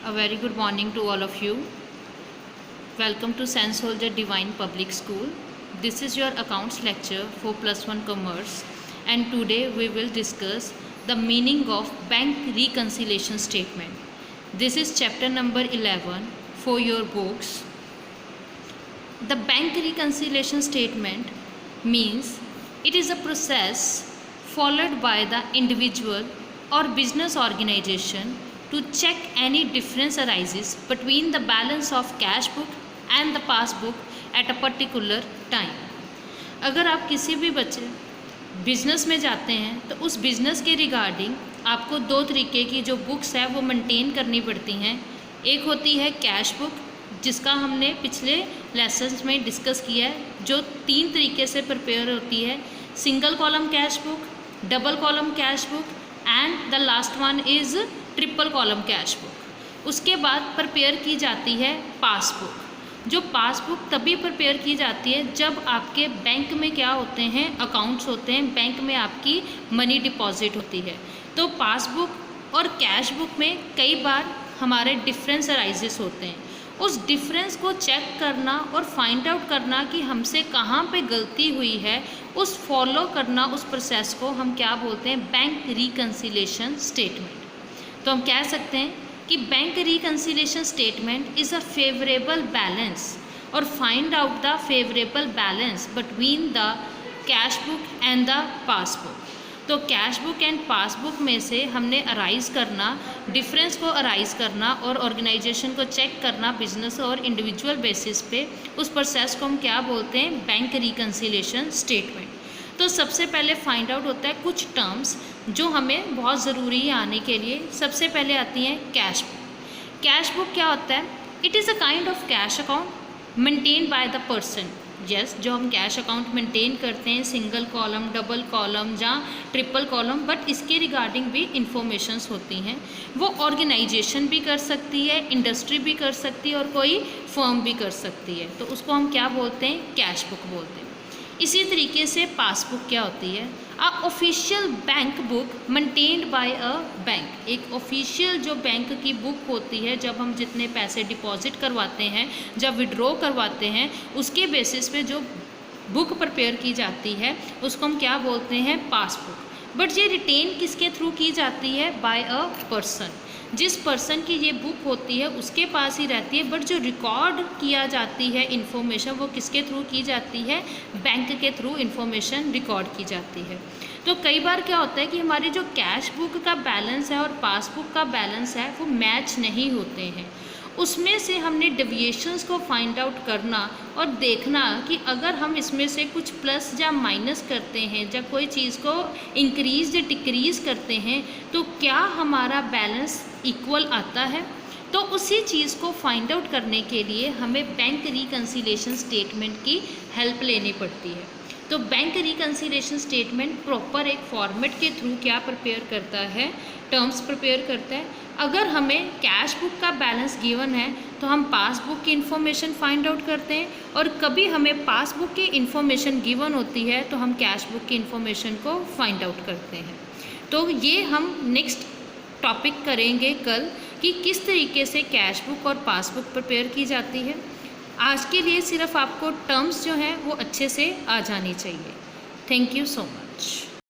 A very good morning to all of you. Welcome to St. Soldier Divine Public School. This is your accounts lecture for +1 commerce, and today we will discuss the meaning of bank reconciliation statement. This is chapter number 11 for your books. The bank reconciliation statement means it is a process followed by the individual or business organization to check any difference arises between the balance of cash book and the passbook at a particular time. अगर आप किसी भी बच्चे business में जाते हैं तो उस बिजनेस के रिगार्डिंग आपको दो तरीके की जो बुक्स है वो मेंटेन करनी पड़ती हैं। एक होती है कैश बुक, जिसका हमने पिछले लेसन्स में डिस्कस किया है, जो 3 तरीके से प्रिपेयर होती है: single column cash book, double column cash book and the last one is triple column cash book. उसके बाद प्रिपेयर की जाती है पासबुक। जो पासबुक तभी प्रिपेयर की जाती है जब आपके बैंक में क्या होते हैं, अकाउंट्स होते हैं, बैंक में आपकी मनी डिपॉजिट होती है। तो पासबुक और कैश बुक में कई बार हमारे डिफरेंस अराइजेस होते हैं। उस डिफरेंस को चेक करना और फाइंड आउट करना कि हमसे कहाँ पे गलती हुई है, उस फॉलो करना, उस प्रोसेस को हम क्या बोलते हैं, बैंक रिकन्सिलिएशन स्टेटमेंट। तो हम कह सकते हैं कि bank reconciliation statement is a favourable balance और find out the favourable balance between the cash book and the passbook. तो कैश बुक एंड पासबुक में से हमने अराइज करना, डिफरेंस को अराइज करना और ऑर्गेनाइजेशन को चेक करना बिजनेस और इंडिविजुअल बेसिस पे, उस प्रोसेस को हम क्या बोलते हैं, बैंक रिकन्सिलिएशन स्टेटमेंट। तो सबसे पहले फाइंड आउट होता है कुछ टर्म्स जो हमें बहुत ज़रूरी है आने के लिए। सबसे पहले आती हैं कैश बुक। कैश बुक क्या होता है? It is a kind of cash account maintain by the person. Yes, जो हम कैश अकाउंट मेंटेन करते हैं, सिंगल कॉलम, डबल कॉलम या ट्रिपल कॉलम, बट इसके रिगार्डिंग भी इंफॉर्मेशंस होती हैं। वो ऑर्गेनाइजेशन भी कर सकती है, इंडस्ट्री भी कर सकती है और कोई फर्म भी कर सकती है। तो उसको हम क्या बोलते हैं, कैश बुक बोलते हैं। इसी तरीके से पासबुक क्या होती है? A official bank book maintained by a bank. एक ऑफिशियल जो बैंक की बुक होती है, जब हम जितने पैसे डिपॉजिट करवाते हैं, जब विड्रॉ करवाते हैं, उसके बेसिस पे जो बुक प्रिपेयर की जाती है उसको हम क्या बोलते हैं, पासबुक। बट ये रिटेन किसके थ्रू की जाती है? By a person. जिस पर्सन की ये बुक होती है उसके पास ही रहती है, बट जो रिकॉर्ड किया जाती है इन्फॉर्मेशन, वो किसके थ्रू की जाती है? बैंक के थ्रू इन्फॉर्मेशन रिकॉर्ड की जाती है। तो कई बार क्या होता है कि हमारी जो कैश बुक का बैलेंस है और पासबुक का बैलेंस है वो मैच नहीं होते हैं। उसमें से हमने डेविएशंस को फाइंड आउट करना और देखना कि अगर हम इसमें से कुछ प्लस या माइनस करते हैं, जब कोई चीज़ को इंक्रीज या डिक्रीज़ करते हैं, तो क्या हमारा बैलेंस इक्वल आता है। तो उसी चीज़ को फाइंड आउट करने के लिए हमें बैंक रिकन्सिलिएशन स्टेटमेंट की हेल्प लेनी पड़ती है। तो बैंक रिकन्सिलिएशन स्टेटमेंट प्रॉपर एक फॉर्मेट के थ्रू क्या प्रिपेयर करता है, टर्म्स प्रिपेयर करता है। अगर हमें कैश बुक का बैलेंस गिवन है तो हम पासबुक की इन्फॉर्मेशन फाइंड आउट करते हैं, और कभी हमें पासबुक की इन्फॉर्मेशन गिवन होती है तो हम कैश बुक की इन्फॉर्मेशन को फाइंड आउट करते हैं। तो ये हम नेक्स्ट टॉपिक करेंगे कल कि किस तरीके से कैश बुक और पासबुक प्रिपेयर की जाती है। आज के लिए सिर्फ आपको टर्म्स जो हैं वो अच्छे से आ जानी चाहिए। Thank you so much.